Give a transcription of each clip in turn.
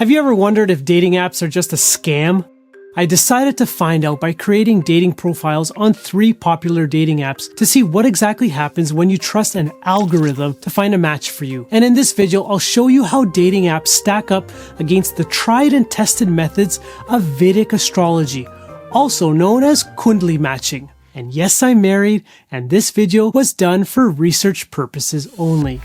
Have you ever wondered if dating apps are just a scam? I decided to find out by creating dating profiles on 3 popular dating apps to see what exactly happens when you trust an algorithm to find a match for you. And in this video, I'll show you how dating apps stack up against the tried and tested methods of Vedic astrology, also known as Kundli matching. And yes, I'm married, and this video was done for research purposes only.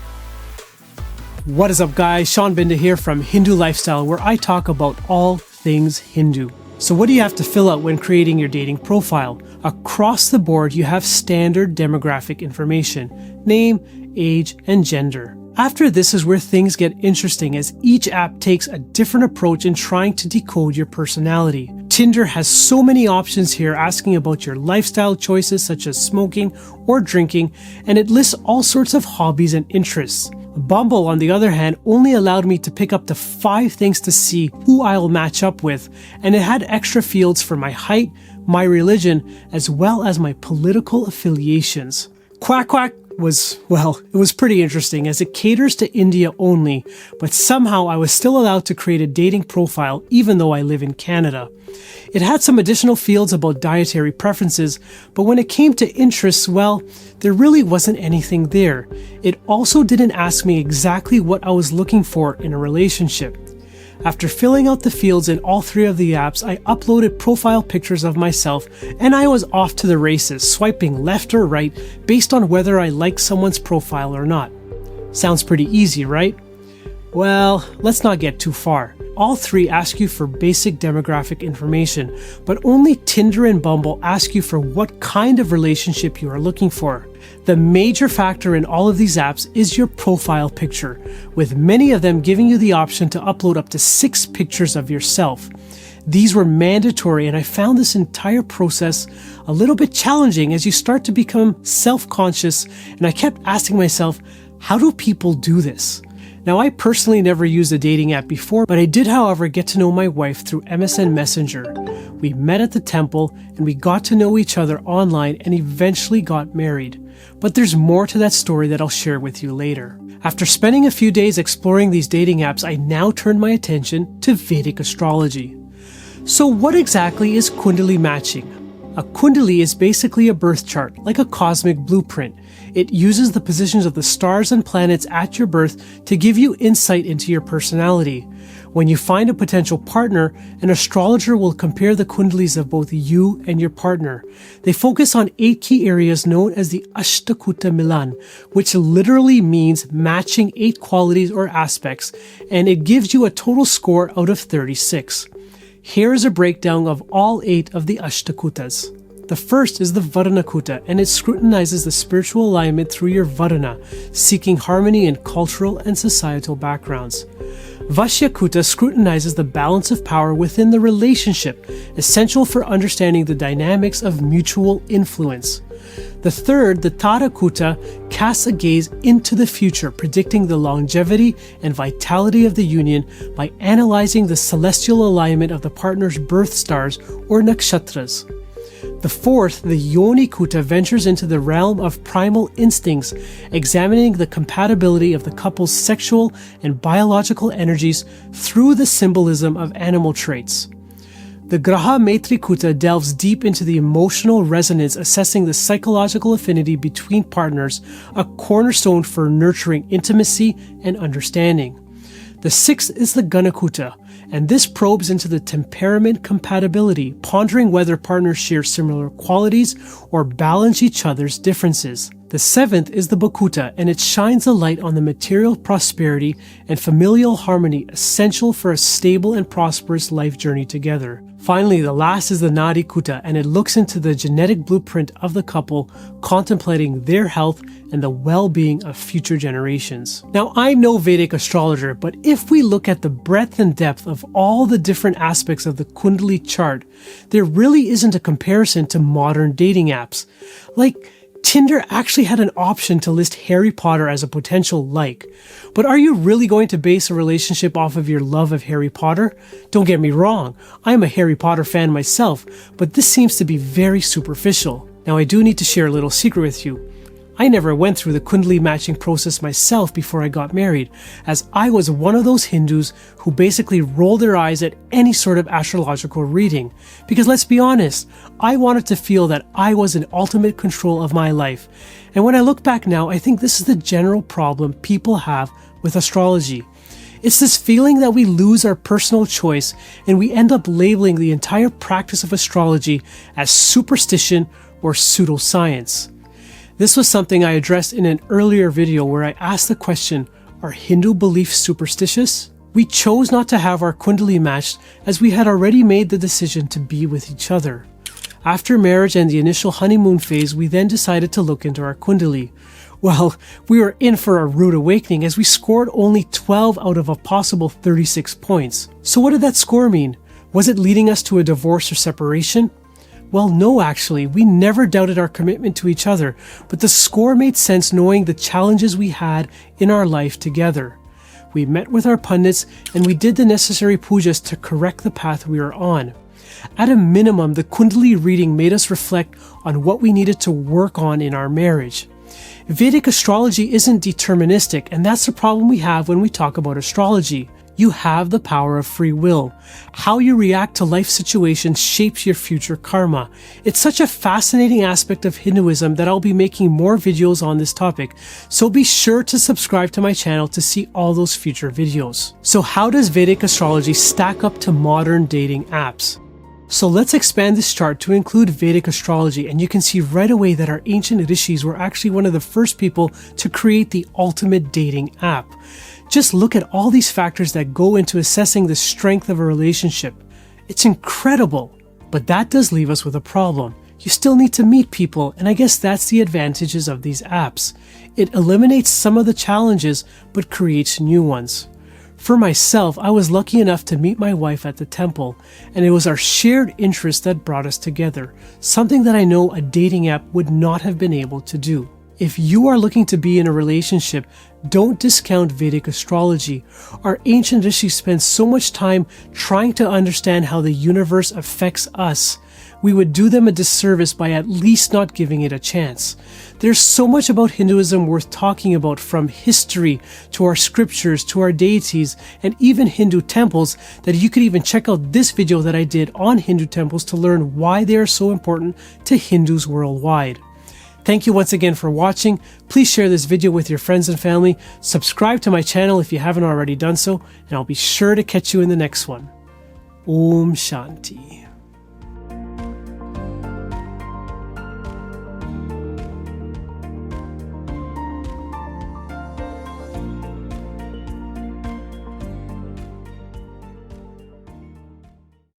What is up guys, Sean Binda here from Hindu Lifestyle, where I talk about all things Hindu. So what do you have to fill out when creating your dating profile? Across the board, you have standard demographic information: name, age, and gender. After this is where things get interesting, as each app takes a different approach in trying to decode your personality. Tinder has so many options here, asking about your lifestyle choices such as smoking or drinking, and it lists all sorts of hobbies and interests. Bumble, on the other hand, only allowed me to pick up to 5 things to see who I'll match up with, and it had extra fields for my height, my religion, as well as my political affiliations. Quack Quack it was pretty interesting, as it caters to India only, but somehow I was still allowed to create a dating profile even though I live in Canada. It had some additional fields about dietary preferences, but when it came to interests, well, there really wasn't anything there. It also didn't ask me exactly what I was looking for in a relationship. After filling out the fields in all 3 of the apps, I uploaded profile pictures of myself, and I was off to the races, swiping left or right based on whether I liked someone's profile or not. Sounds pretty easy, right? Well, let's not get too far. All 3 ask you for basic demographic information, but only Tinder and Bumble ask you for what kind of relationship you are looking for. The major factor in all of these apps is your profile picture, with many of them giving you the option to upload up to 6 pictures of yourself. These were mandatory, and I found this entire process a little bit challenging as you start to become self-conscious, and I kept asking myself, how do people do this? Now, I personally never used a dating app before, but I did, however, get to know my wife through MSN Messenger. We met at the temple, and we got to know each other online and eventually got married. But there's more to that story that I'll share with you later. After spending a few days exploring these dating apps, I now turned my attention to Vedic astrology. So what exactly is Kundli matching? A Kundli is basically a birth chart, like a cosmic blueprint. It uses the positions of the stars and planets at your birth to give you insight into your personality. When you find a potential partner, an astrologer will compare the Kundlis of both you and your partner. They focus on 8 key areas known as the Ashtakuta Milan, which literally means matching 8 qualities or aspects, and it gives you a total score out of 36. Here is a breakdown of all 8 of the Ashtakutas. The first is the Varnakuta, and it scrutinizes the spiritual alignment through your Varna, seeking harmony in cultural and societal backgrounds. Vashyakuta scrutinizes the balance of power within the relationship, essential for understanding the dynamics of mutual influence. The third, the Tarakuta, casts a gaze into the future, predicting the longevity and vitality of the union by analyzing the celestial alignment of the partner's birth stars or nakshatras. The fourth, the Yoni Kuta, ventures into the realm of primal instincts, examining the compatibility of the couple's sexual and biological energies through the symbolism of animal traits. The Graha Maitri Kuta delves deep into the emotional resonance, assessing the psychological affinity between partners, a cornerstone for nurturing intimacy and understanding. The sixth is the Ganakuta, and this probes into the temperament compatibility, pondering whether partners share similar qualities or balance each other's differences. The seventh is the Bakuta, and it shines a light on the material prosperity and familial harmony essential for a stable and prosperous life journey together. Finally, the last is the Nadi Kuta, and it looks into the genetic blueprint of the couple, contemplating their health and the well-being of future generations. Now, I'm no Vedic astrologer, but if we look at the breadth and depth of all the different aspects of the Kundli chart, there really isn't a comparison to modern dating apps. Like, Tinder actually had an option to list Harry Potter as a potential like. But are you really going to base a relationship off of your love of Harry Potter? Don't get me wrong, I'm a Harry Potter fan myself, but this seems to be very superficial. Now, I do need to share a little secret with you. I never went through the Kundli matching process myself before I got married, as I was one of those Hindus who basically rolled their eyes at any sort of astrological reading. Because let's be honest, I wanted to feel that I was in ultimate control of my life. And when I look back now, I think this is the general problem people have with astrology. It's this feeling that we lose our personal choice and we end up labeling the entire practice of astrology as superstition or pseudoscience. This was something I addressed in an earlier video where I asked the question, are Hindu beliefs superstitious? We chose not to have our Kundli matched as we had already made the decision to be with each other. After marriage and the initial honeymoon phase, we then decided to look into our Kundli. Well, we were in for a rude awakening as we scored only 12 out of a possible 36 points. So what did that score mean? Was it leading us to a divorce or separation? Well, no, actually, we never doubted our commitment to each other, but the score made sense knowing the challenges we had in our life together. We met with our pundits and we did the necessary pujas to correct the path we were on. At a minimum, the Kundli reading made us reflect on what we needed to work on in our marriage. Vedic astrology isn't deterministic, and that's the problem we have when we talk about astrology. You have the power of free will. How you react to life situations shapes your future karma. It's such a fascinating aspect of Hinduism that I'll be making more videos on this topic, so be sure to subscribe to my channel to see all those future videos. So how does Vedic astrology stack up to modern dating apps? So let's expand this chart to include Vedic astrology, and you can see right away that our ancient rishis were actually one of the first people to create the ultimate dating app. Just look at all these factors that go into assessing the strength of a relationship. It's incredible. But that does leave us with a problem. You still need to meet people, and I guess that's the advantages of these apps. It eliminates some of the challenges, but creates new ones. For myself, I was lucky enough to meet my wife at the temple, and it was our shared interest that brought us together, something that I know a dating app would not have been able to do. If you are looking to be in a relationship, don't discount Vedic astrology. Our ancient rishis spent so much time trying to understand how the universe affects us. We would do them a disservice by at least not giving it a chance. There's so much about Hinduism worth talking about, from history to our scriptures to our deities and even Hindu temples, that you could even check out this video that I did on Hindu temples to learn why they are so important to Hindus worldwide. Thank you once again for watching. Please share this video with your friends and family. Subscribe to my channel if you haven't already done so, and I'll be sure to catch you in the next one. Om Shanti.